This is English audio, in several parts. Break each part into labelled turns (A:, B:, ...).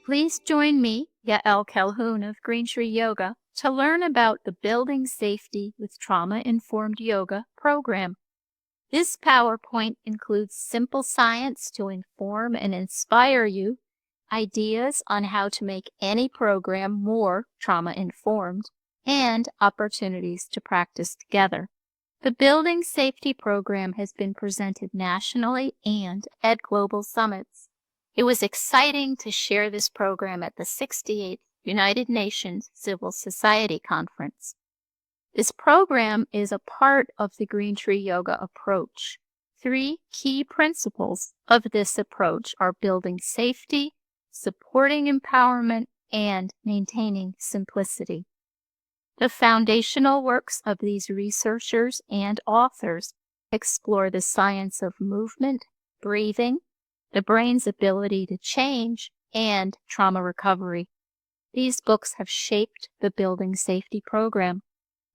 A: Please join me, Yael Calhoun of Green Tree Yoga, to learn about the Building Safety with Trauma-Informed Yoga program. This PowerPoint includes simple science to inform and inspire you, ideas on how to make any program more trauma-informed, and opportunities to practice together. The Building Safety program has been presented nationally and at global summits. It was exciting to share this program at the 68th United Nations Civil Society Conference. This program is a part of the Green Tree Yoga approach. 3 key principles of this approach are building safety, supporting empowerment, and maintaining simplicity. The foundational works of these researchers and authors explore the science of movement, breathing, the brain's ability to change, and trauma recovery. These books have shaped the Building Safety program.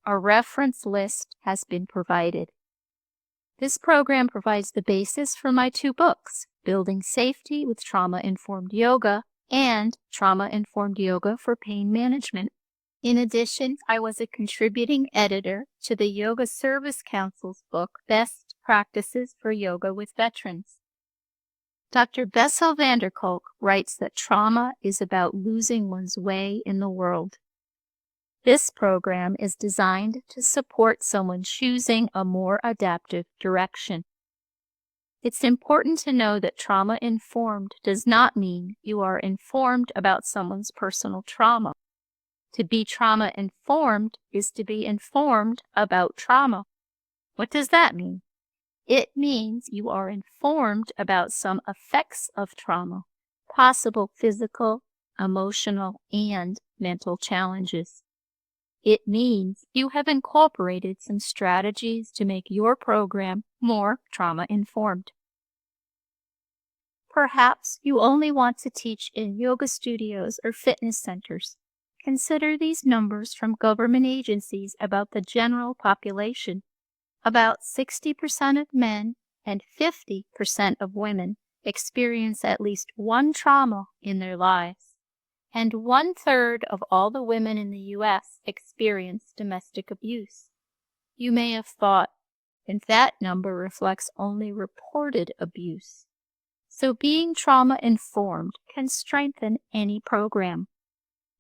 A: A reference list has been provided. This program provides the basis for my 2 books, Building Safety with Trauma-Informed Yoga and Trauma-Informed Yoga for Pain Management. In addition, I was a contributing editor to the Yoga Service Council's book, Best Practices for Yoga with Veterans. Dr. Bessel van der Kolk writes that trauma is about losing one's way in the world. This program is designed to support someone choosing a more adaptive direction. It's important to know that trauma-informed does not mean you are informed about someone's personal trauma. To be trauma-informed is to be informed about trauma. What does that mean? It means you are informed about some effects of trauma, possible physical, emotional, and mental challenges. It means you have incorporated some strategies to make your program more trauma-informed. Perhaps you only want to teach in yoga studios or fitness centers. Consider these numbers from government agencies about the general population. About 60% of men and 50% of women experience at least one trauma in their lives, and 1/3 of all the women in the U.S. experience domestic abuse. You may have thought, and that number reflects only reported abuse. So being trauma-informed can strengthen any program.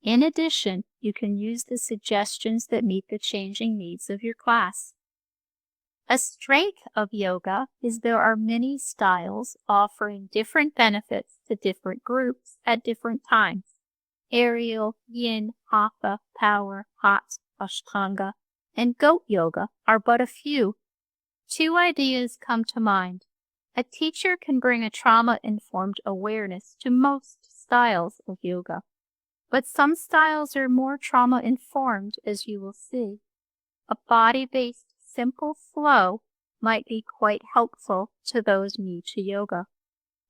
A: In addition, you can use the suggestions that meet the changing needs of your class. A strength of yoga is there are many styles offering different benefits to different groups at different times. Aerial, yin, hatha, power, hot, ashtanga, and goat yoga are but a few. 2 ideas come to mind. A teacher can bring a trauma-informed awareness to most styles of yoga. But some styles are more trauma-informed, as you will see. A body-based simple flow might be quite helpful to those new to yoga.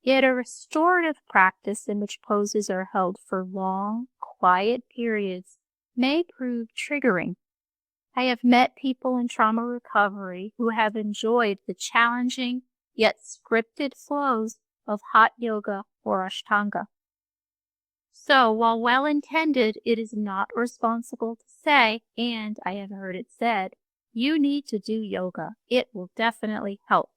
A: Yet a restorative practice in which poses are held for long, quiet periods may prove triggering. I have met people in trauma recovery who have enjoyed the challenging yet scripted flows of hot yoga or ashtanga. So, while well-intended, it is not responsible to say, and I have heard it said, you need to do yoga. It will definitely help.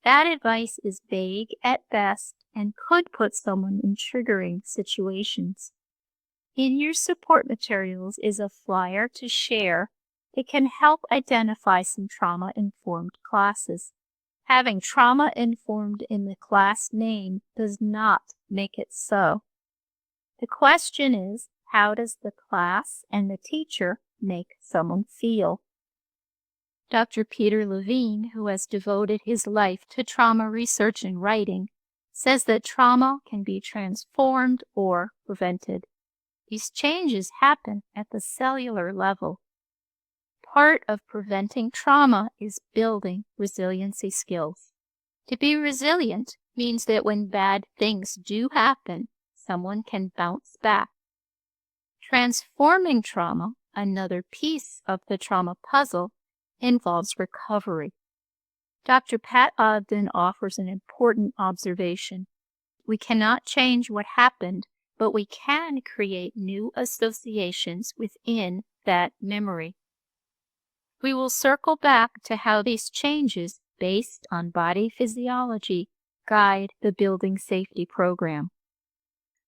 A: That advice is vague at best and could put someone in triggering situations. In your support materials is a flyer to share that can help identify some trauma-informed classes. Having trauma-informed in the class name does not make it so. The question is, how does the class and the teacher make someone feel? Dr. Peter Levine, who has devoted his life to trauma research and writing, says that trauma can be transformed or prevented. These changes happen at the cellular level. Part of preventing trauma is building resiliency skills. To be resilient means that when bad things do happen, someone can bounce back. Transforming trauma, another piece of the trauma puzzle, involves recovery. Dr. Pat Ogden offers an important observation. We cannot change what happened, but we can create new associations within that memory. We will circle back to how these changes based on body physiology guide the Building Safety program.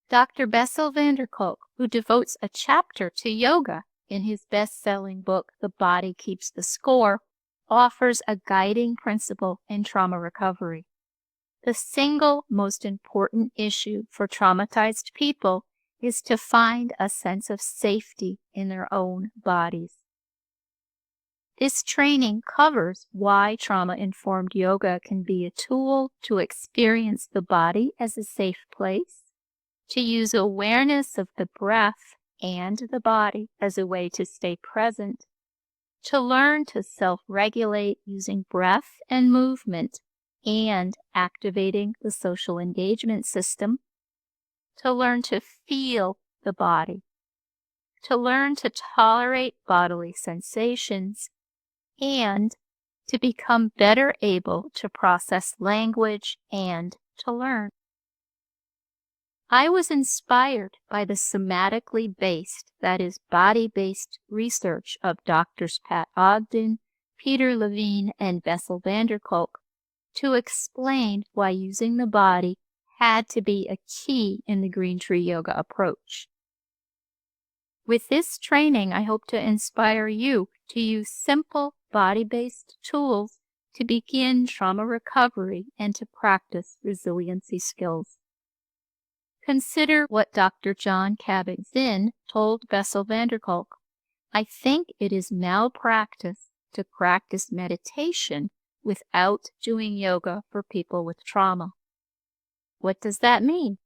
A: Dr. Bessel van der Kolk, who devotes a chapter to yoga in his best-selling book, The Body Keeps the Score, offers a guiding principle in trauma recovery. The single most important issue for traumatized people is to find a sense of safety in their own bodies. This training covers why trauma-informed yoga can be a tool to experience the body as a safe place, to use awareness of the breath and the body as a way to stay present, to learn to self-regulate using breath and movement and activating the social engagement system, to learn to feel the body, to learn to tolerate bodily sensations, and to become better able to process language and to learn. I was inspired by the somatically based, that is, body-based research of Drs. Pat Ogden, Peter Levine, and Bessel van der Kolk to explain why using the body had to be a key in the Green Tree Yoga approach. With this training, I hope to inspire you to use simple body-based tools to begin trauma recovery and to practice resiliency skills. Consider what Dr. John Kabat-Zinn told Bessel van der Kolk. I think it is malpractice to practice meditation without doing yoga for people with trauma. What does that mean?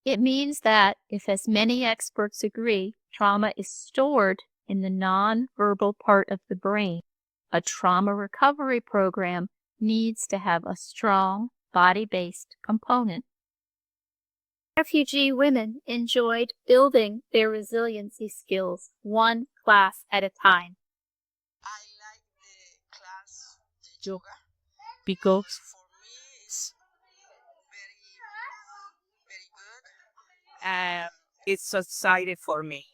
A: It means that if, as many experts agree, trauma is stored in the non-verbal part of the brain, a trauma recovery program needs to have a strong body-based component. Refugee women enjoyed building their resiliency skills one class at a time.
B: I like the class, the yoga, because for me it's very good. It's exciting for me.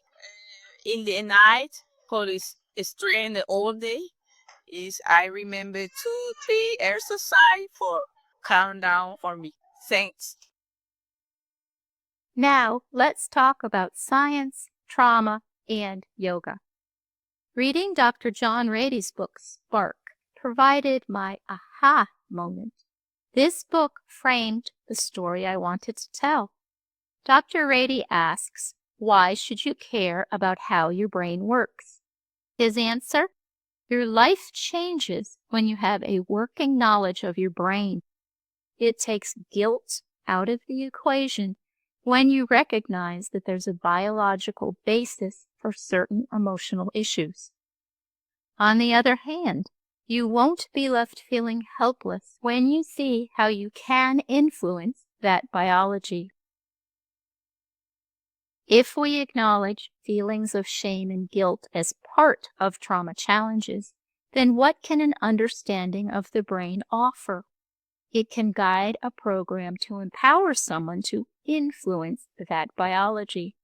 B: In the night, because it's trained all day, I remember 2-3 exercise for countdown for me. Thanks.
A: Now, let's talk about science, trauma, and yoga. Reading Dr. John Ratey's book, Spark, provided my aha moment. This book framed the story I wanted to tell. Dr. Ratey asks, why should you care about how your brain works? His answer, your life changes when you have a working knowledge of your brain. It takes guilt out of the equation when you recognize that there's a biological basis for certain emotional issues. On the other hand, you won't be left feeling helpless when you see how you can influence that biology. If we acknowledge feelings of shame and guilt as part of trauma challenges, then what can an understanding of the brain offer? It can guide a program to empower someone to influence that biology.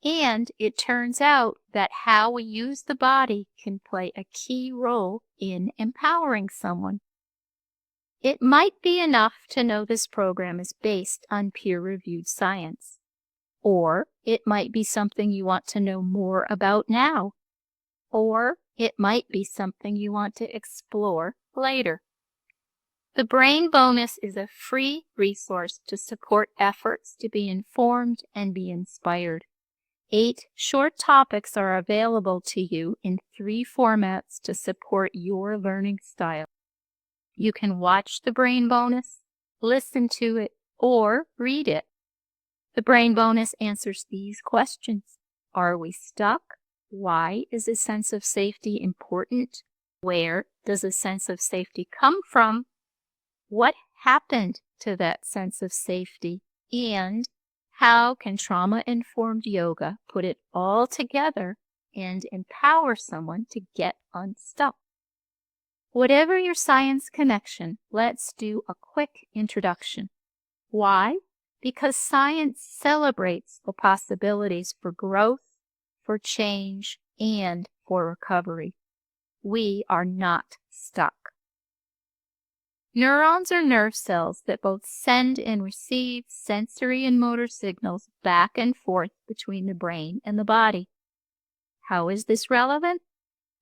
A: And it turns out that how we use the body can play a key role in empowering someone. It might be enough to know this program is based on peer-reviewed science. Or it might be something you want to know more about now. Or it might be something you want to explore later. The Brain Bonus is a free resource to support efforts to be informed and be inspired. 8 short topics are available to you in 3 formats to support your learning style. You can watch the Brain Bonus, listen to it, or read it. The Brain Bonus answers these questions. Are we stuck? Why is a sense of safety important? Where does a sense of safety come from? What happened to that sense of safety? And how can trauma-informed yoga put it all together and empower someone to get unstuck? Whatever your science connection, let's do a quick introduction. Why? because science celebrates the possibilities for growth, for change, and for recovery. We are not stuck. Neurons are nerve cells that both send and receive sensory and motor signals back and forth between the brain and the body. How is this relevant?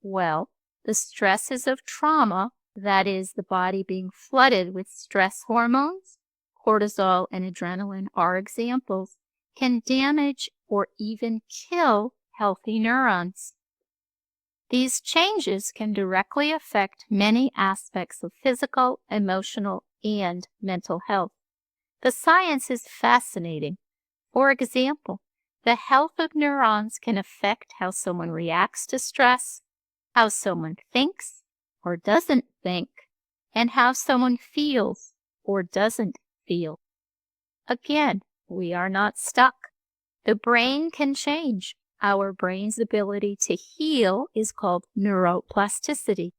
A: Well, the stresses of trauma, that is, the body being flooded with stress hormones, cortisol and adrenaline are examples, can damage or even kill healthy neurons. These changes can directly affect many aspects of physical, emotional, and mental health. The science is fascinating. For example, the health of neurons can affect how someone reacts to stress, how someone thinks or doesn't think, and how someone feels or doesn't feel. Again, we are not stuck. The brain can change. Our brain's ability to heal is called neuroplasticity.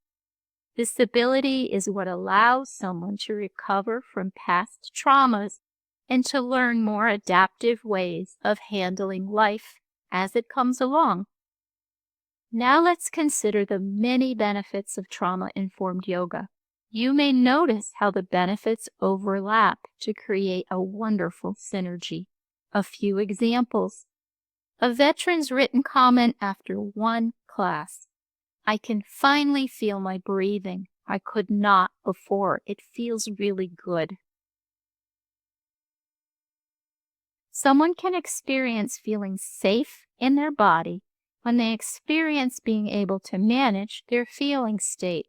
A: This ability is what allows someone to recover from past traumas and to learn more adaptive ways of handling life as it comes along. Now let's consider the many benefits of trauma-informed yoga. You may notice how the benefits overlap to create a wonderful synergy. A few examples. A veteran's written comment after one class. I can finally feel my breathing. I could not before. It feels really good. Someone can experience feeling safe in their body when they experience being able to manage their feeling state.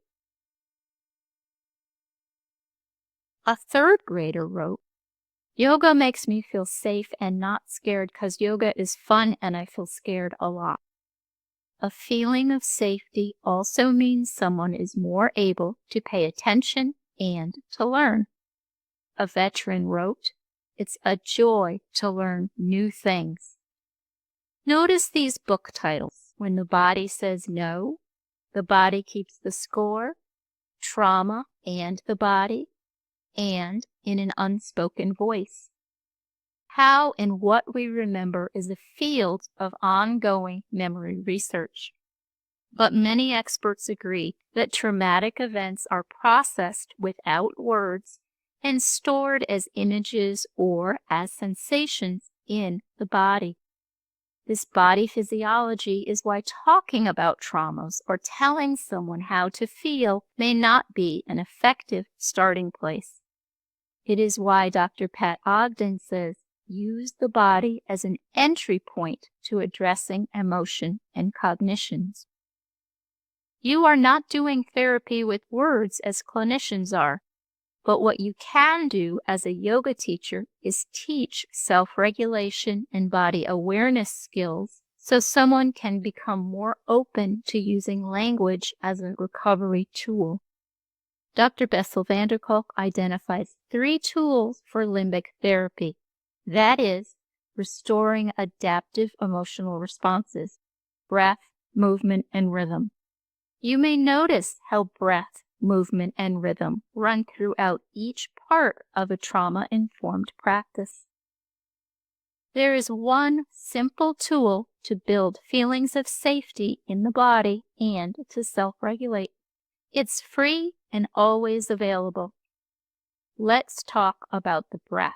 A: A third grader wrote, yoga makes me feel safe and not scared because yoga is fun and I feel scared a lot. A feeling of safety also means someone is more able to pay attention and to learn. A veteran wrote, it's a joy to learn new things. Notice these book titles. When the body says no, the body keeps the score, trauma and the body, and in an unspoken voice. How and what we remember is a field of ongoing memory research. But many experts agree that traumatic events are processed without words and stored as images or as sensations in the body. This body physiology is why talking about traumas or telling someone how to feel may not be an effective starting place. It is why Dr. Pat Ogden says, use the body as an entry point to addressing emotion and cognitions. You are not doing therapy with words as clinicians are, but what you can do as a yoga teacher is teach self-regulation and body awareness skills so someone can become more open to using language as a recovery tool. Dr. Bessel van der Kolk identifies 3 tools for limbic therapy. That is, restoring adaptive emotional responses, breath, movement, and rhythm. You may notice how breath, movement, and rhythm run throughout each part of a trauma-informed practice. There is one simple tool to build feelings of safety in the body and to self-regulate. It's free and always available. Let's talk about the breath.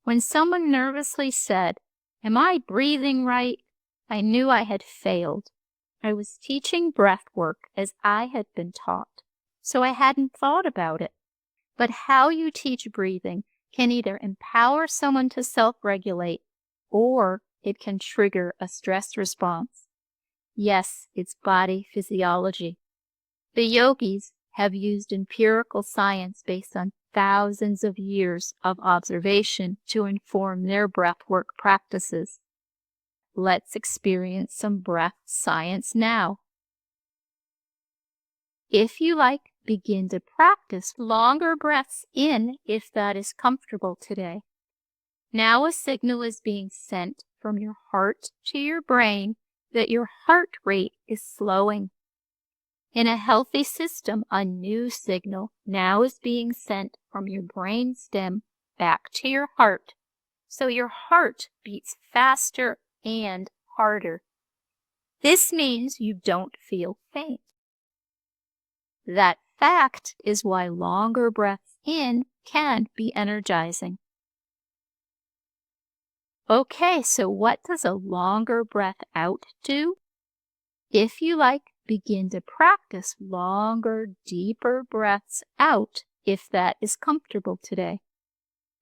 A: When someone nervously said, "Am I breathing right?" I knew I had failed. I was teaching breath work as I had been taught, so I hadn't thought about it. But how you teach breathing can either empower someone to self-regulate or it can trigger a stress response. Yes, it's body physiology. The yogis have used empirical science based on thousands of years of observation to inform their breathwork practices. Let's experience some breath science now. If you like, begin to practice longer breaths in if that is comfortable today. Now a signal is being sent from your heart to your brain that your heart rate is slowing. In a healthy system, a new signal now is being sent from your brain stem back to your heart, so your heart beats faster and harder. This means you don't feel faint. That fact is why longer breaths in can be energizing. Okay, so what does a longer breath out do? If you like, begin to practice longer, deeper breaths out if that is comfortable today.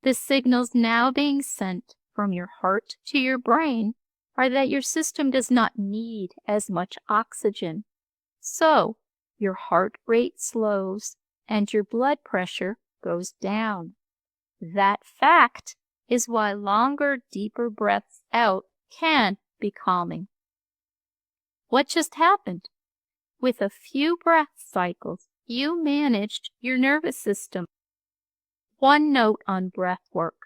A: The signals now being sent from your heart to your brain are that your system does not need as much oxygen. So, your heart rate slows and your blood pressure goes down. That fact is why longer, deeper breaths out can be calming. What just happened? With a few breath cycles, you managed your nervous system. One note on breath work.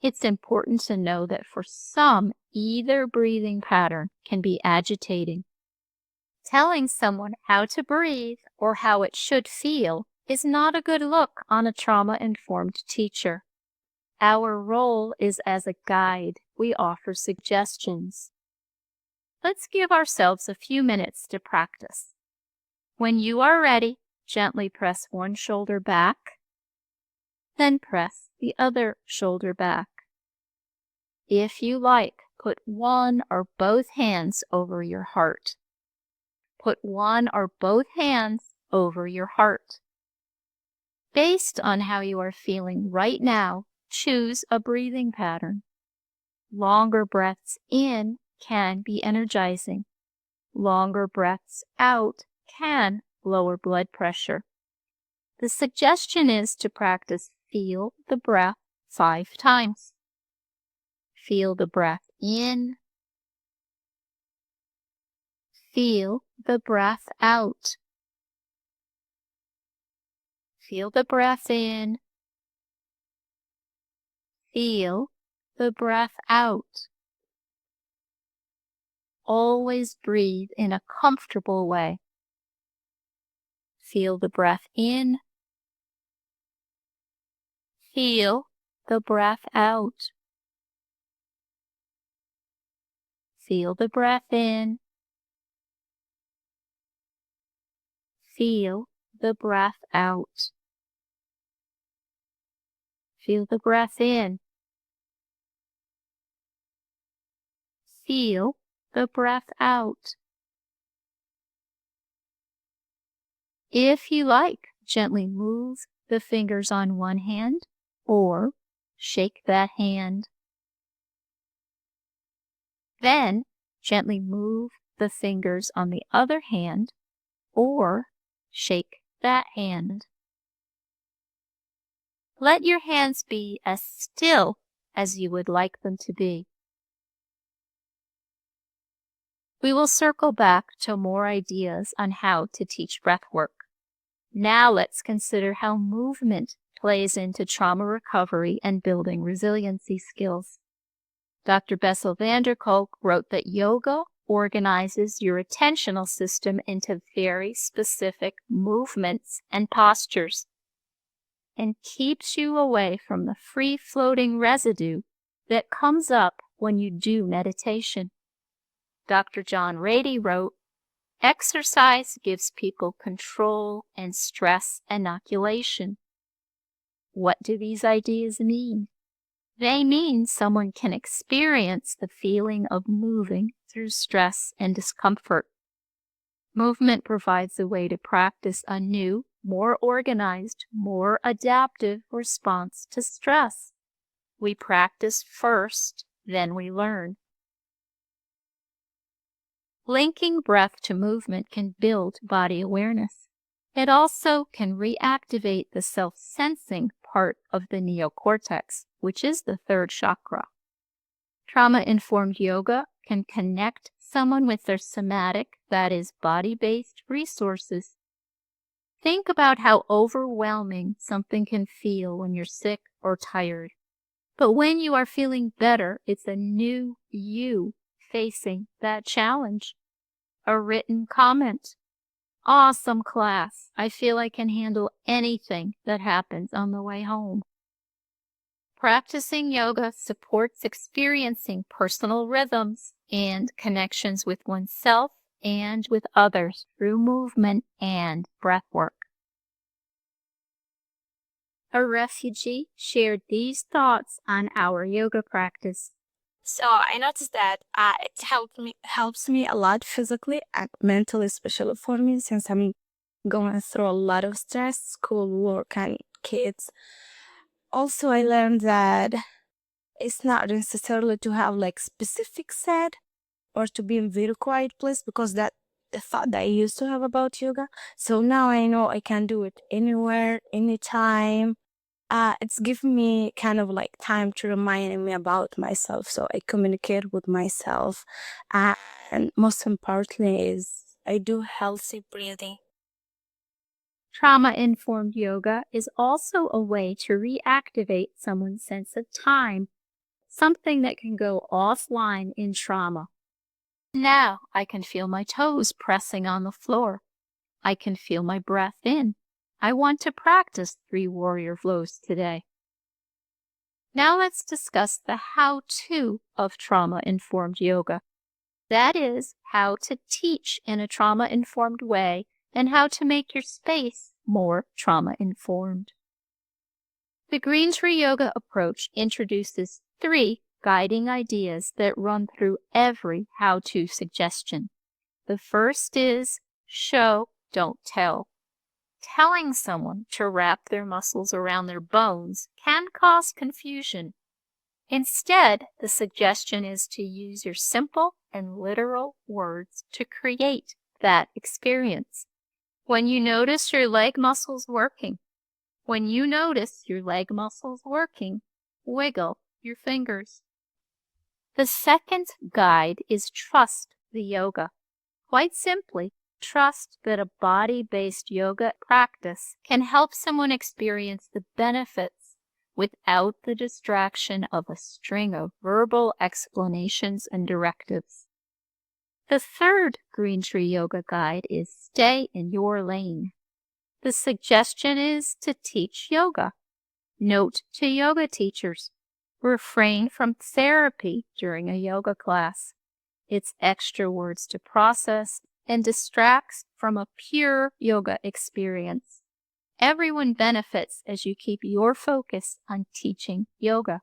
A: It's important to know that for some, either breathing pattern can be agitating. Telling someone how to breathe or how it should feel is not a good look on a trauma-informed teacher. Our role is as a guide. We offer suggestions. Let's give ourselves a few minutes to practice. When you are ready, gently press one shoulder back, then press the other shoulder back. If you like, put one or both hands over your heart. Put one or both hands over your heart. Based on how you are feeling right now, choose a breathing pattern. Longer breaths in can be energizing. Longer breaths out can lower blood pressure. The suggestion is to practice feel the breath 5 times. Feel the breath in. Feel the breath out. Feel the breath in. Feel the breath out. Always breathe in a comfortable way. Feel the breath in. Feel the breath out. Feel the breath in. Feel the breath out. Feel the breath in. Feel the breath out. If you like, gently move the fingers on one hand or shake that hand. Then gently move the fingers on the other hand or shake that hand. Let your hands be as still as you would like them to be. We will circle back to more ideas on how to teach breath work. Now let's consider how movement plays into trauma recovery and building resiliency skills. Dr. Bessel van der Kolk wrote that yoga organizes your attentional system into very specific movements and postures and keeps you away from the free-floating residue that comes up when you do meditation. Dr. John Rady wrote, exercise gives people control and stress inoculation. What do these ideas mean? They mean someone can experience the feeling of moving through stress and discomfort. Movement provides a way to practice a new, more organized, more adaptive response to stress. We practice first, then we learn. Linking breath to movement can build body awareness. It also can reactivate the self-sensing part of the neocortex, which is the third chakra. Trauma-informed yoga can connect someone with their somatic, that is, body-based resources. Think about how overwhelming something can feel when you're sick or tired. But when you are feeling better, it's a new you facing that challenge. A written comment. Awesome class. I feel I can handle anything that happens on the way home. Practicing yoga supports experiencing personal rhythms and connections with oneself and with others through movement and breath work. A refugee shared these thoughts on our yoga practice.
C: So I noticed that it helps me a lot physically and mentally, especially for me since I'm going through a lot of stress, school, work, and kids. Also, I learned that it's not necessarily to have like specific set or to be in very quiet place, because that the thought that I used to have about yoga. So now I know I can do it anywhere, anytime. It's given me kind of like time to remind me about myself, so I communicate with myself, and most importantly is I do healthy breathing.
A: Trauma-informed yoga is also a way to reactivate someone's sense of time, something that can go offline in trauma. Now I can feel my toes pressing on the floor. I can feel my breath in. I want to practice 3 warrior flows today. Now let's discuss the how-to of trauma-informed yoga. That is, how to teach in a trauma-informed way and how to make your space more trauma-informed. The Green Tree Yoga approach introduces 3 guiding ideas that run through every how-to suggestion. The first is show, don't tell. Telling someone to wrap their muscles around their bones can cause confusion. Instead, the suggestion is to use your simple and literal words to create that experience. When you notice your leg muscles working, wiggle your fingers. The second guide is trust the yoga. Quite simply, trust that a body-based yoga practice can help someone experience the benefits without the distraction of a string of verbal explanations and directives. The third Green Tree Yoga guide is stay in your lane. The suggestion is to teach yoga. Note to yoga teachers: refrain from therapy during a yoga class. It's extra words to process and distracts from a pure yoga experience. Everyone benefits as you keep your focus on teaching yoga.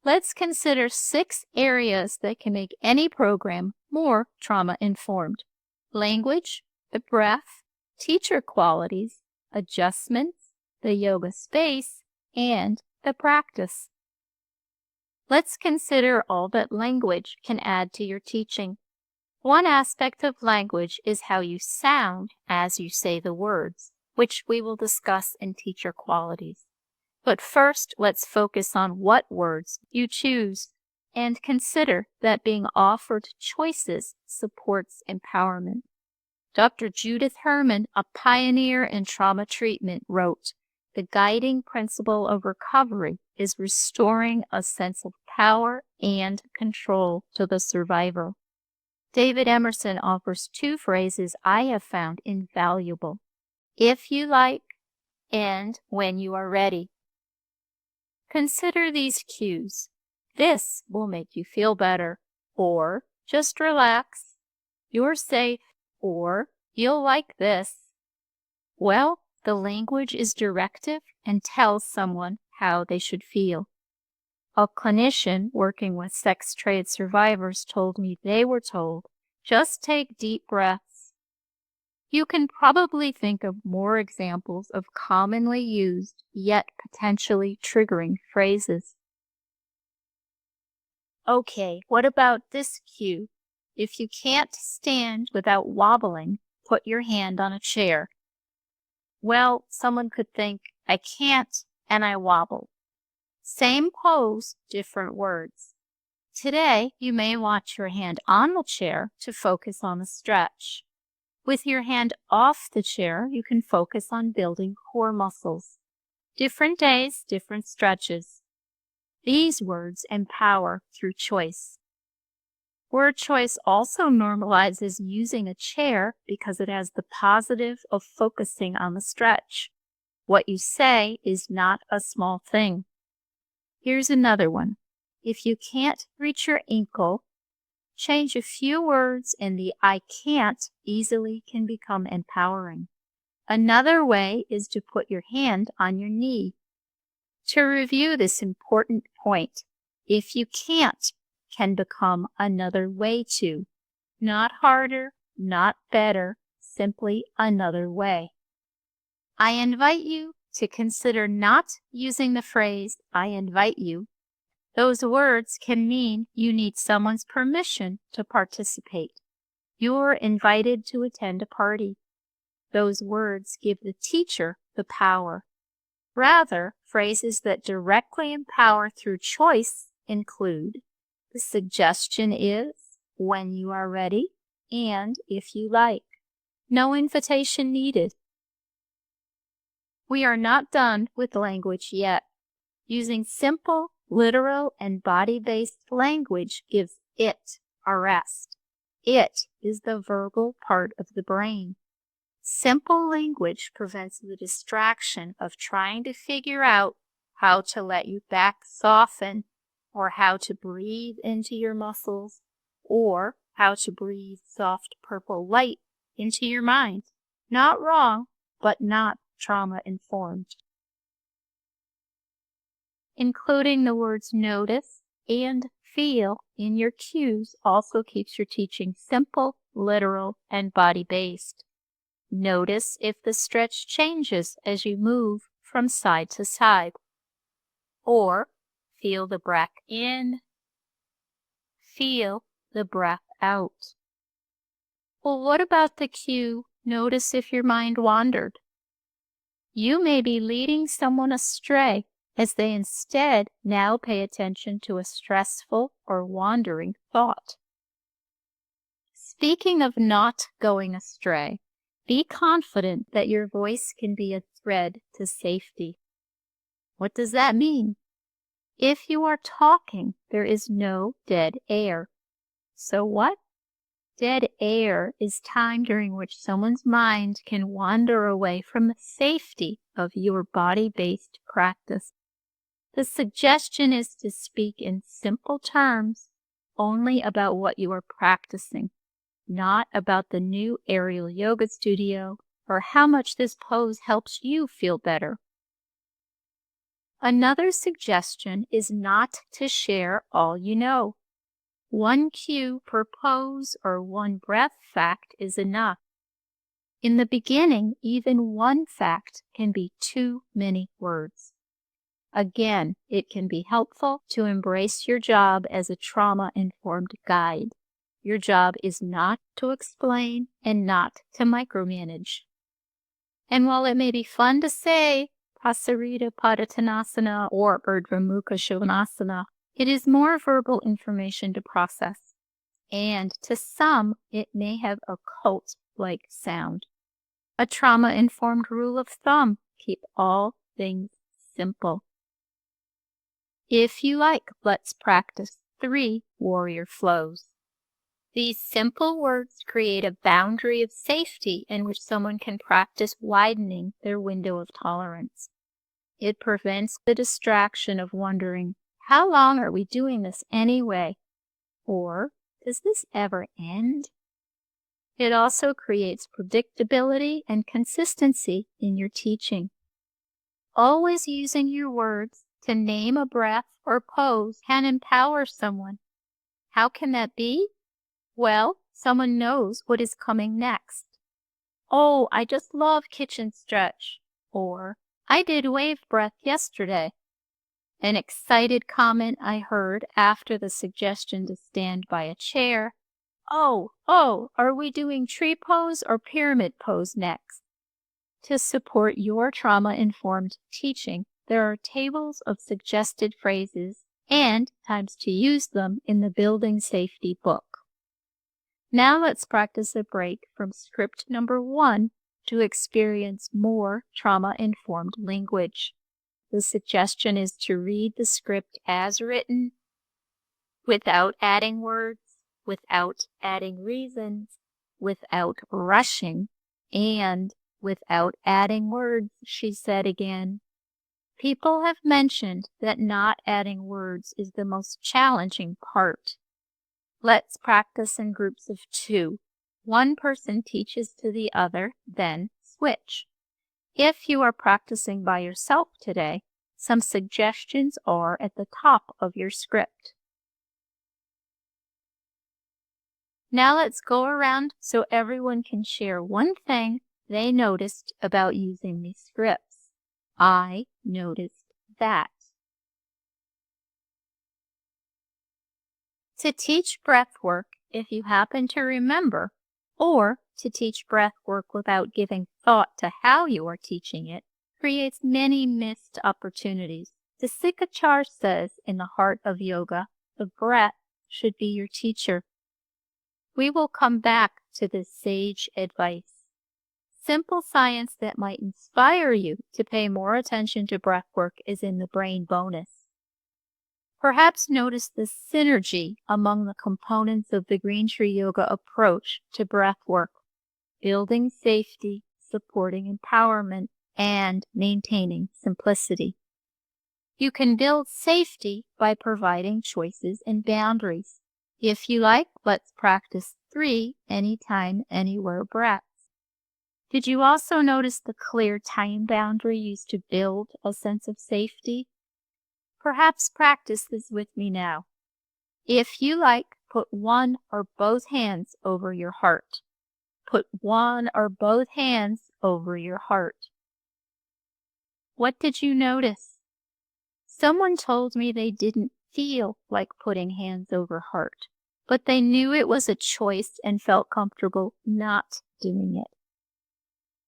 A: Let's consider 6 areas that can make any program more trauma-informed: language, the breath, teacher qualities, adjustments, the yoga space, and the practice. Let's consider all that language can add to your teaching. One aspect of language is how you sound as you say the words, which we will discuss in teacher qualities. But first, let's focus on what words you choose and consider that being offered choices supports empowerment. Dr. Judith Herman, a pioneer in trauma treatment, wrote, "The guiding principle of recovery is restoring a sense of power and control to the survivor." David Emerson offers 2 phrases I have found invaluable: if you like and when you are ready. Consider these cues. This will make you feel better, or just relax, you're safe, or you'll like this. Well, the language is directive and tells someone how they should feel. A clinician working with sex trade survivors told me they were told, just take deep breaths. You can probably think of more examples of commonly used yet potentially triggering phrases. Okay, what about this cue? If you can't stand without wobbling, put your hand on a chair. Well, someone could think, I can't and I wobble. Same pose, different words. Today, you may want your hand on the chair to focus on the stretch. With your hand off the chair, you can focus on building core muscles. Different days, different stretches. These words empower through choice. Word choice also normalizes using a chair because it has the positive of focusing on the stretch. What you say is not a small thing. Here's another one. If you can't reach your ankle, change a few words and the I can't easily can become empowering. Another way is to put your hand on your knee. To review this important point, if you can't can become another way to. Not harder, not better, simply another way. I invite you to consider not using the phrase, I invite you. Those words can mean you need someone's permission to participate. You're invited to attend a party. Those words give the teacher the power. Rather, phrases that directly empower through choice include, the suggestion is, when you are ready, and if you like. No invitation needed. We are not done with language yet. Using simple, literal, and body-based language gives it a rest. It is the verbal part of the brain. Simple language prevents the distraction of trying to figure out how to let your back soften, or how to breathe into your muscles, or how to breathe soft purple light into your mind. Not wrong, but not trauma-informed. Including the words notice and feel in your cues also keeps your teaching simple, literal, and body-based. Notice if the stretch changes as you move from side to side. Or feel the breath in, feel the breath out. Well, what about the cue, notice if your mind wandered? You may be leading someone astray as they instead now pay attention to a stressful or wandering thought. Speaking of not going astray, be confident that your voice can be a thread to safety. What does that mean? If you are talking, there is no dead air. So what? Dead air is time during which someone's mind can wander away from the safety of your body-based practice. The suggestion is to speak in simple terms only about what you are practicing, not about the new aerial yoga studio or how much this pose helps you feel better. Another suggestion is not to share all you know. One cue per pose or one breath fact is enough. In the beginning, even one fact can be too many words. Again, it can be helpful to embrace your job as a trauma-informed guide. Your job is not to explain and not to micromanage. And while it may be fun to say Pasarita Padottanasana or Urdhva Mukha Shavasana, it is more verbal information to process. And to some, it may have a cult-like sound. A trauma-informed rule of thumb, keep all things simple. If you like, let's practice 3 warrior flows. These simple words create a boundary of safety in which someone can practice widening their window of tolerance. It prevents the distraction of wondering, how long are we doing this anyway? Or, does this ever end? It also creates predictability and consistency in your teaching. Always using your words to name a breath or pose can empower someone. How can that be? Well, someone knows what is coming next. Oh, I just love kitchen stretch. Or, I did wave breath yesterday. An excited comment I heard after the suggestion to stand by a chair. Oh, are we doing tree pose or pyramid pose next? To support your trauma-informed teaching, there are tables of suggested phrases and times to use them in the Building Safety book. Now let's practice a break from script number 1 to experience more trauma-informed language. The suggestion is to read the script as written, without adding words, without adding reasons, without rushing, and without adding words, she said again. People have mentioned that not adding words is the most challenging part. Let's practice in groups of 2. One person teaches to the other, then switch. If you are practicing by yourself today, some suggestions are at the top of your script. Now let's go around so everyone can share one thing they noticed about using these scripts. I noticed that. To teach breath work, if you happen to remember, or to teach breath work without giving thought to how you are teaching it, creates many missed opportunities. The Sikachar says in the heart of yoga, the breath should be your teacher. We will come back to this sage advice. Simple science that might inspire you to pay more attention to breath work is in the brain bonus. Perhaps notice the synergy among the components of the Green Tree Yoga approach to breath work, building safety, supporting empowerment, and maintaining simplicity. You can build safety by providing choices and boundaries. If you like, let's practice 3 anytime, anywhere breaths. Did you also notice the clear time boundary used to build a sense of safety? Perhaps practice this with me now. If you like, put one or both hands over your heart. Put one or both hands over your heart. What did you notice? Someone told me they didn't feel like putting hands over heart, but they knew it was a choice and felt comfortable not doing it.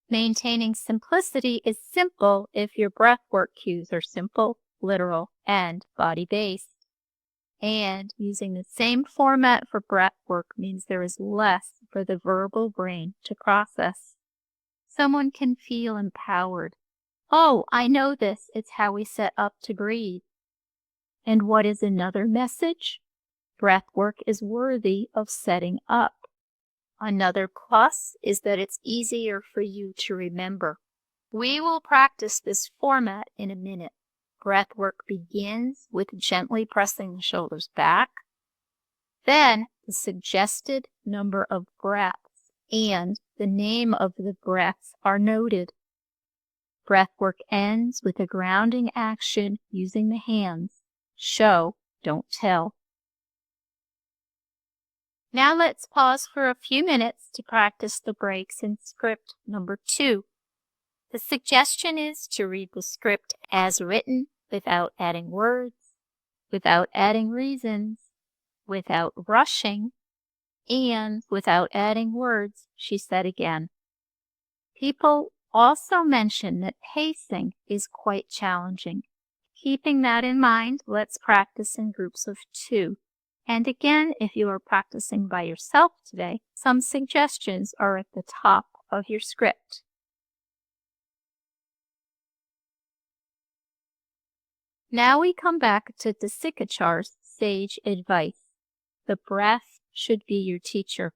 A: Maintaining simplicity is simple if your breathwork cues are simple, literal, and body-based. And using the same format for breathwork means there is less for the verbal brain to process. Someone can feel empowered. Oh, I know this. It's how we set up to breathe. And what is another message? Breathwork is worthy of setting up. Another plus is that it's easier for you to remember. We will practice this format in a minute. Breathwork begins with gently pressing the shoulders back. Then the suggested number of breaths and the name of the breaths are noted. Breathwork ends with a grounding action using the hands. Show, don't tell. Now let's pause for a few minutes to practice the breaks in script number 2. The suggestion is to read the script as written without adding words, without adding reasons, without rushing, and without adding words, she said again. People also mention that pacing is quite challenging. Keeping that in mind, let's practice in groups of 2. And again, if you are practicing by yourself today, some suggestions are at the top of your script. Now we come back to the Sikachar's sage advice. The breath should be your teacher.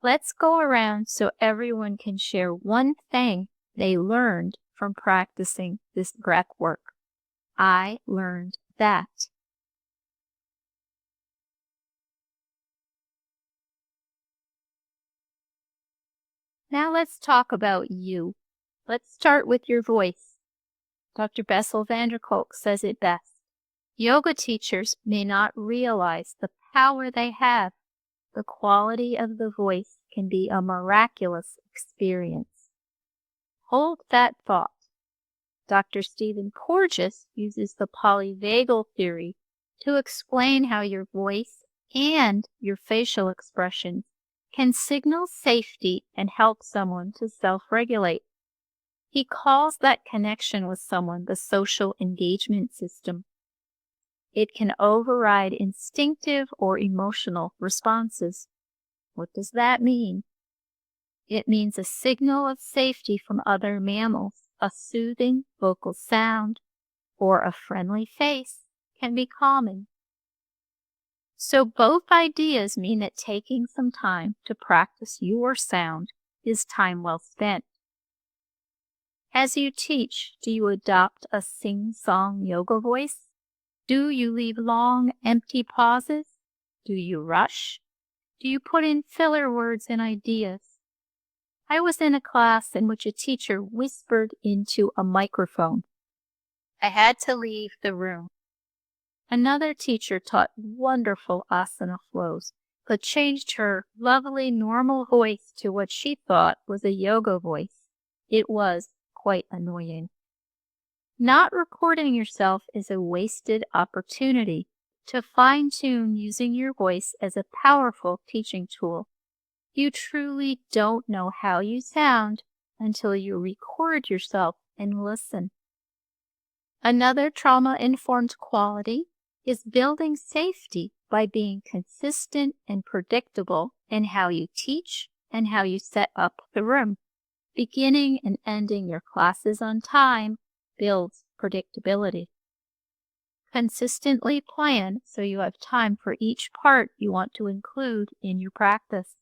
A: Let's go around so everyone can share one thing they learned from practicing this breath work. I learned that. Now let's talk about you. Let's start with your voice. Dr. Bessel van der Kolk says it best. Yoga teachers may not realize the power they have. The quality of the voice can be a miraculous experience. Hold that thought. Dr. Stephen Porges uses the polyvagal theory to explain how your voice and your facial expressions can signal safety and help someone to self-regulate. He calls that connection with someone the social engagement system. It can override instinctive or emotional responses. What does that mean? It means a signal of safety from other mammals, a soothing vocal sound, or a friendly face can be calming. So both ideas mean that taking some time to practice your sound is time well spent. As you teach, do you adopt a sing-song yoga voice? Do you leave long, empty pauses? Do you rush? Do you put in filler words and ideas? I was in a class in which a teacher whispered into a microphone. I had to leave the room. Another teacher taught wonderful asana flows, but changed her lovely normal voice to what she thought was a yoga voice. It was quite annoying. Not recording yourself is a wasted opportunity to fine-tune using your voice as a powerful teaching tool. You truly don't know how you sound until you record yourself and listen. Another trauma-informed quality is building safety by being consistent and predictable in how you teach and how you set up the room. Beginning and ending your classes on time builds predictability. Consistently plan so you have time for each part you want to include in your practice.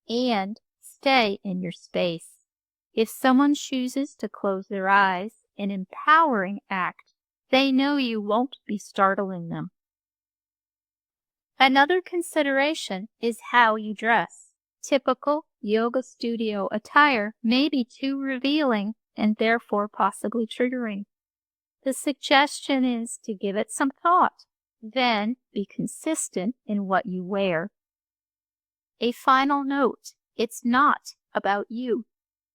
A: And stay in your space. If someone chooses to close their eyes, an empowering act, they know you won't be startling them. Another consideration is how you dress. Typical yoga studio attire may be too revealing and therefore possibly triggering. The suggestion is to give it some thought, then be consistent in what you wear. A final note, it's not about you.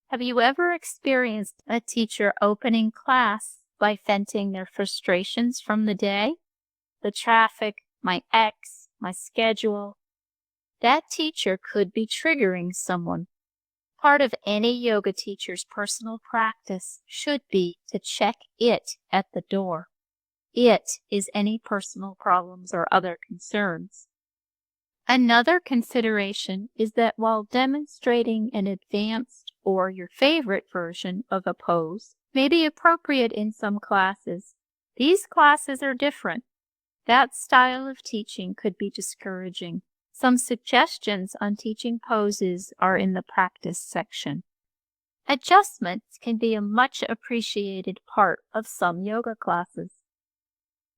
A: Have you ever experienced a teacher opening class by venting their frustrations from the day? The traffic, my ex, my schedule. That teacher could be triggering someone. Part of any yoga teacher's personal practice should be to check it at the door. It is any personal problems or other concerns. Another consideration is that while demonstrating an advanced or your favorite version of a pose may be appropriate in some classes, these classes are different. That style of teaching could be discouraging. Some suggestions on teaching poses are in the practice section. Adjustments can be a much appreciated part of some yoga classes.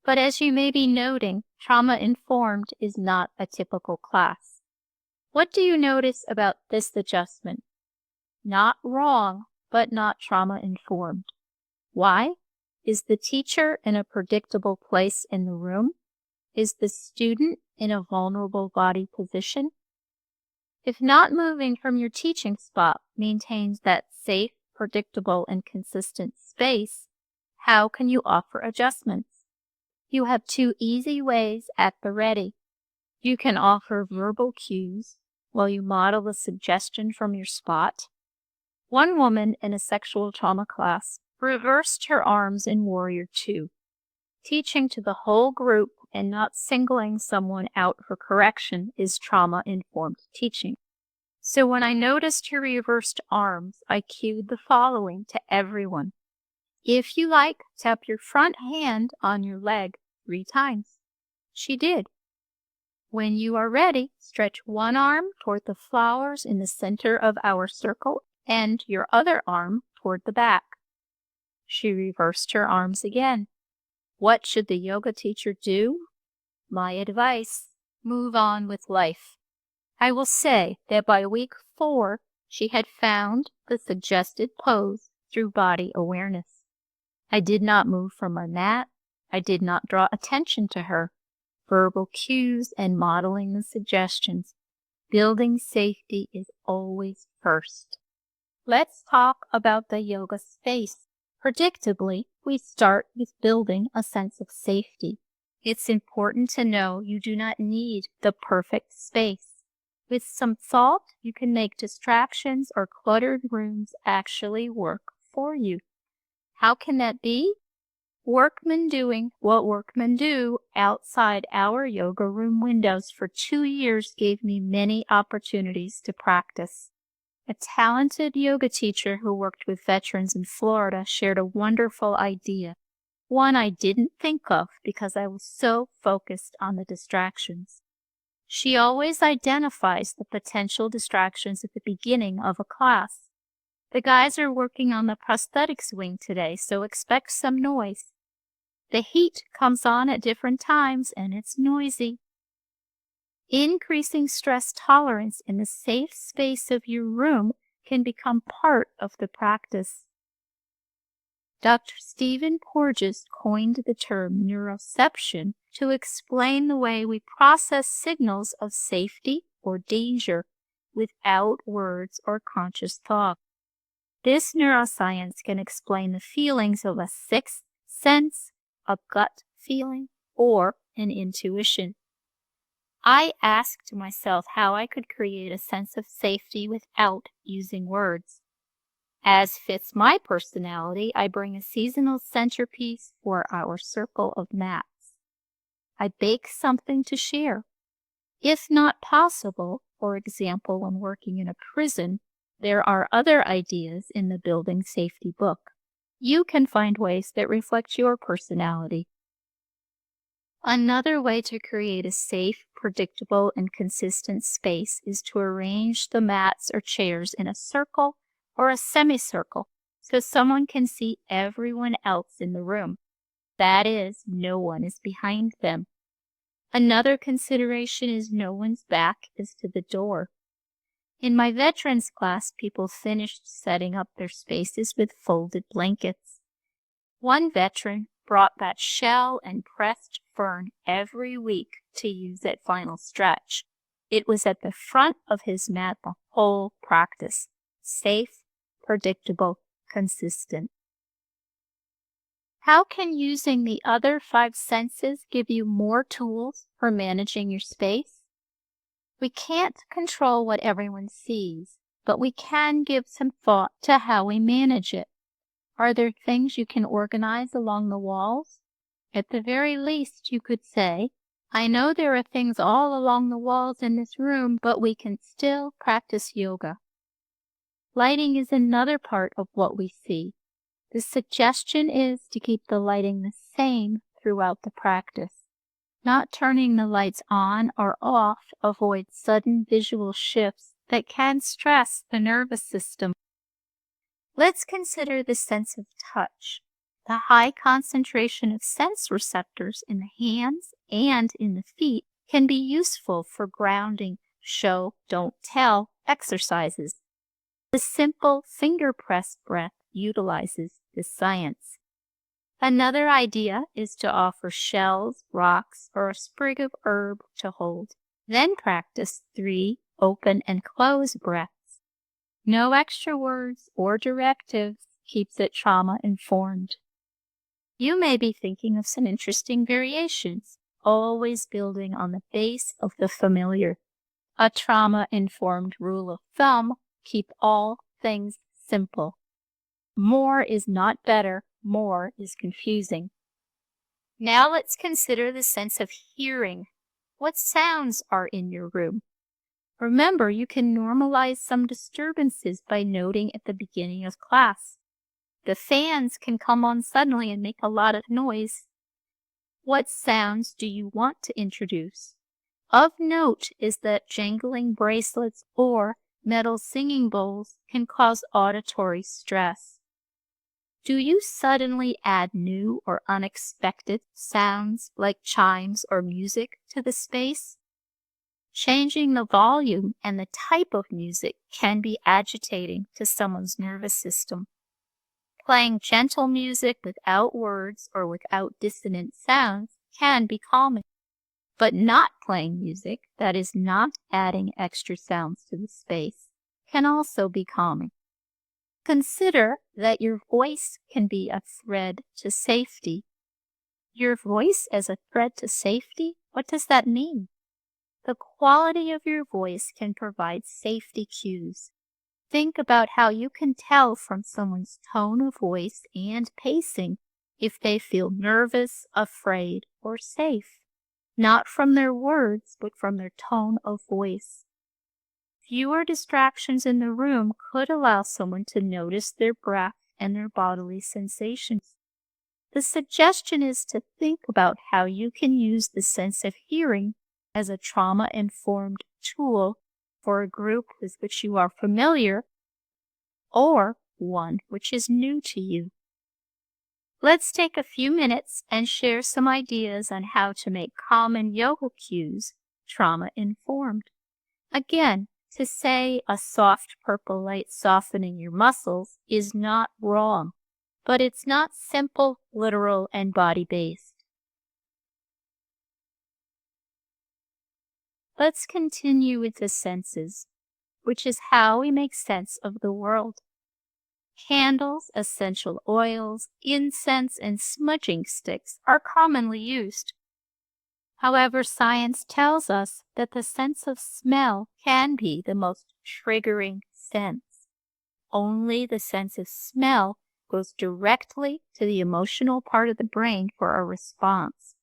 A: But as you may be noting, trauma-informed is not a typical class. What do you notice about this adjustment? Not wrong, but not trauma-informed. Why? Is the teacher in a predictable place in the room? Is the student in a vulnerable body position? If not moving from your teaching spot maintains that safe, predictable, and consistent space, how can you offer adjustments? You have two easy ways at the ready. You can offer verbal cues while you model a suggestion from your spot. One woman in a sexual trauma class reversed her arms in Warrior II, teaching to the whole group and not singling someone out for correction is trauma-informed teaching. So when I noticed her reversed arms, I cued the following to everyone. If you like, tap your front hand on your leg 3 times. She did. When you are ready, stretch one arm toward the flowers in the center of our circle and your other arm toward the back. She reversed her arms again. What should the yoga teacher do? My advice, move on with life. I will say that by week 4, she had found the suggested pose through body awareness. I did not move from my mat. I did not draw attention to her. Verbal cues and modeling the suggestions. Building safety is always first. Let's talk about the yoga space. Predictably, we start with building a sense of safety. It's important to know you do not need the perfect space. With some thought, you can make distractions or cluttered rooms actually work for you. How can that be? Workmen doing what workmen do outside our yoga room windows for 2 years gave me many opportunities to practice. A talented yoga teacher who worked with veterans in Florida shared a wonderful idea, one I didn't think of because I was so focused on the distractions. She always identifies the potential distractions at the beginning of a class. The guys are working on the prosthetics wing today, so expect some noise. The heat comes on at different times and it's noisy. Increasing stress tolerance in the safe space of your room can become part of the practice. Dr. Stephen Porges coined the term neuroception to explain the way we process signals of safety or danger without words or conscious thought. This neuroscience can explain the feelings of a sixth sense, a gut feeling, or an intuition. I asked myself how I could create a sense of safety without using words. As fits my personality, I bring a seasonal centerpiece for our circle of mats. I bake something to share. If not possible, for example, when working in a prison, there are other ideas in the Building Safety book. You can find ways that reflect your personality. Another way to create a safe, predictable, and consistent space is to arrange the mats or chairs in a circle or a semicircle so someone can see everyone else in the room. That is, no one is behind them. Another consideration is no one's back is to the door. In my veterans class, people finished setting up their spaces with folded blankets. One veteran brought that shell and pressed fern every week to use at final stretch. It was at the front of his mat the whole practice. Safe, predictable, consistent. How can using the other 5 senses give you more tools for managing your space? We can't control what everyone sees, but we can give some thought to how we manage it. Are there things you can organize along the walls? At the very least, you could say, I know there are things all along the walls in this room, but we can still practice yoga. Lighting is another part of what we see. The suggestion is to keep the lighting the same throughout the practice. Not turning the lights on or off avoids sudden visual shifts that can stress the nervous system. Let's consider the sense of touch. The high concentration of sense receptors in the hands and in the feet can be useful for grounding show, don't tell exercises. The simple finger press breath utilizes this science. Another idea is to offer shells, rocks, or a sprig of herb to hold. Then practice 3 open and close breaths. No extra words or directives, keeps it trauma-informed. You may be thinking of some interesting variations, always building on the base of the familiar. A trauma-informed rule of thumb, keep all things simple. More is not better, more is confusing. Now let's consider the sense of hearing. What sounds are in your room? Remember, you can normalize some disturbances by noting at the beginning of class. The fans can come on suddenly and make a lot of noise. What sounds do you want to introduce? Of note is that jangling bracelets or metal singing bowls can cause auditory stress. Do you suddenly add new or unexpected sounds like chimes or music to the space? Changing the volume and the type of music can be agitating to someone's nervous system. Playing gentle music without words or without dissonant sounds can be calming. But not playing music that is not adding extra sounds to the space can also be calming. Consider that your voice can be a thread to safety. Your voice as a thread to safety? What does that mean? The quality of your voice can provide safety cues. Think about how you can tell from someone's tone of voice and pacing if they feel nervous, afraid, or safe. Not from their words, but from their tone of voice. Fewer distractions in the room could allow someone to notice their breath and their bodily sensations. The suggestion is to think about how you can use the sense of hearing as a trauma-informed tool for a group with which you are familiar, or one which is new to you. Let's take a few minutes and share some ideas on how to make common yoga cues trauma-informed. Again, to say a soft purple light softening your muscles is not wrong, but it's not simple, literal, and body-based. Let's continue with the senses, which is how we make sense of the world. Candles, essential oils, incense, and smudging sticks are commonly used. However, science tells us that the sense of smell can be the most triggering sense. Only the sense of smell goes directly to the emotional part of the brain for a response.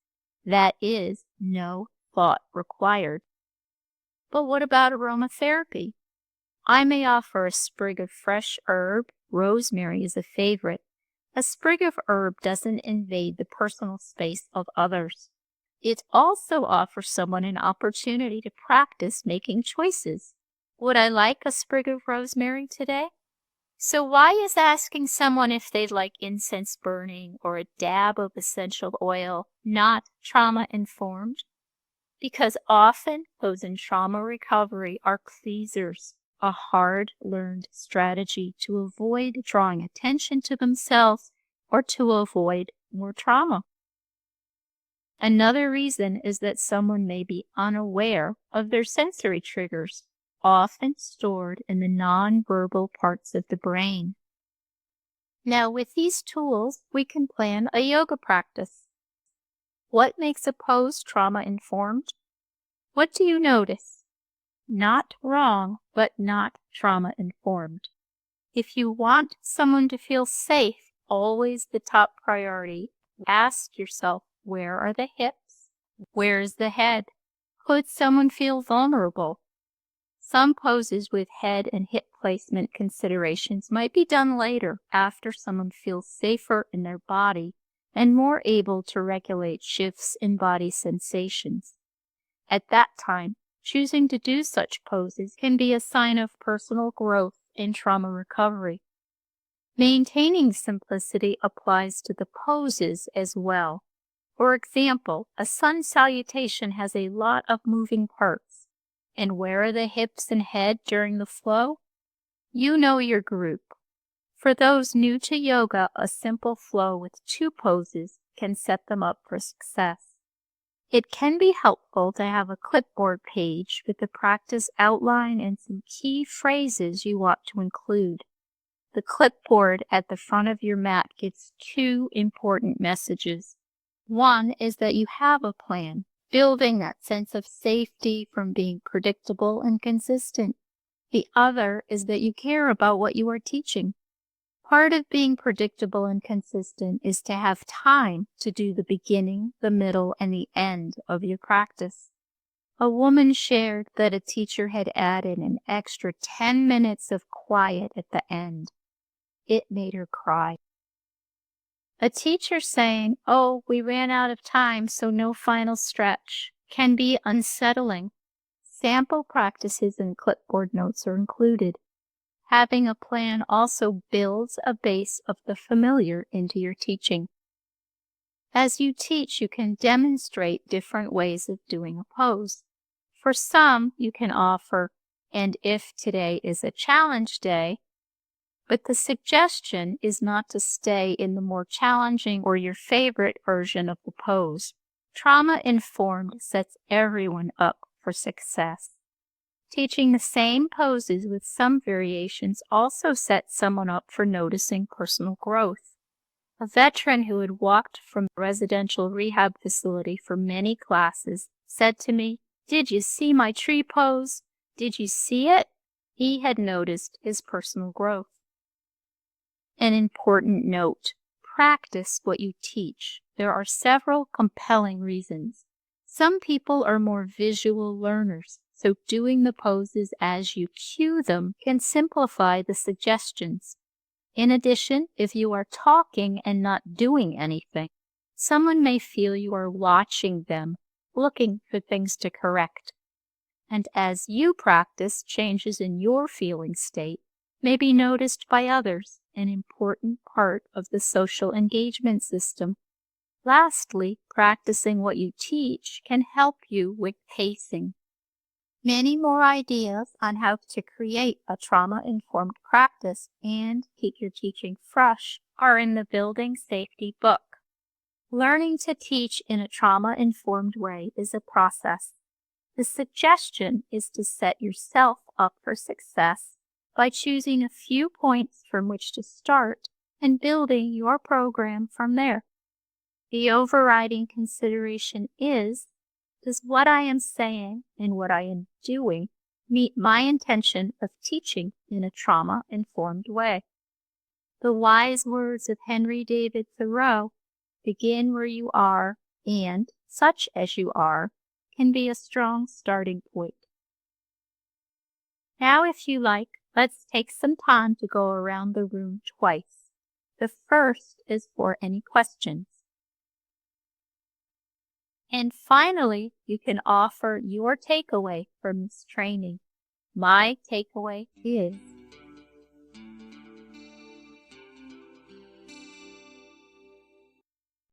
A: That is, no thought required. But what about aromatherapy? I may offer a sprig of fresh herb. Rosemary is a favorite. A sprig of herb doesn't invade the personal space of others. It also offers someone an opportunity to practice making choices. Would I like a sprig of rosemary today? So why is asking someone if they'd like incense burning or a dab of essential oil not trauma-informed? Because often those in trauma recovery are pleasers, a hard-learned strategy to avoid drawing attention to themselves or to avoid more trauma. Another reason is that someone may be unaware of their sensory triggers, often stored in the nonverbal parts of the brain. Now, with these tools, we can plan a yoga practice. What makes a pose trauma-informed? What do you notice? Not wrong, but not trauma-informed. If you want someone to feel safe, always the top priority, ask yourself, where are the hips? Where is the head? Could someone feel vulnerable? Some poses with head and hip placement considerations might be done later after someone feels safer in their body and more able to regulate shifts in body sensations. At that time, choosing to do such poses can be a sign of personal growth in trauma recovery. Maintaining simplicity applies to the poses as well. For example, a sun salutation has a lot of moving parts. And where are the hips and head during the flow? You know your group. For those new to yoga, a simple flow with 2 poses can set them up for success. It can be helpful to have a clipboard page with the practice outline and some key phrases you want to include. The clipboard at the front of your mat gives 2 important messages. One is that you have a plan, building that sense of safety from being predictable and consistent. The other is that you care about what you are teaching. Part of being predictable and consistent is to have time to do the beginning, the middle, and the end of your practice. A woman shared that a teacher had added an extra 10 minutes of quiet at the end. It made her cry. A teacher saying, "Oh, we ran out of time, so no final stretch," can be unsettling. Sample practices and clipboard notes are included. Having a plan also builds a base of the familiar into your teaching. As you teach, you can demonstrate different ways of doing a pose. For some, you can offer, "And if today is a challenge day," but the suggestion is not to stay in the more challenging or your favorite version of the pose. Trauma-informed sets everyone up for success. Teaching the same poses with some variations also sets someone up for noticing personal growth. A veteran who had walked from a residential rehab facility for many classes said to me, "Did you see my tree pose? Did you see it?" He had noticed his personal growth. An important note: practice what you teach. There are several compelling reasons. Some people are more visual learners, so doing the poses as you cue them can simplify the suggestions. In addition, if you are talking and not doing anything, someone may feel you are watching them, looking for things to correct. And as you practice changes in your feeling state, may be noticed by others, an important part of the social engagement system. Lastly, practicing what you teach can help you with pacing. Many more ideas on how to create a trauma-informed practice and keep your teaching fresh are in the Building Safety book. Learning to teach in a trauma-informed way is a process. The suggestion is to set yourself up for success by choosing a few points from which to start and building your program from there. The overriding consideration is, does what I am saying and what I am doing meet my intention of teaching in a trauma-informed way? The wise words of Henry David Thoreau, begin where you are, and such as you are, can be a strong starting point. Now, if you like, let's take some time to go around the room twice. The first is for any questions. And finally, you can offer your takeaway from this training. My takeaway is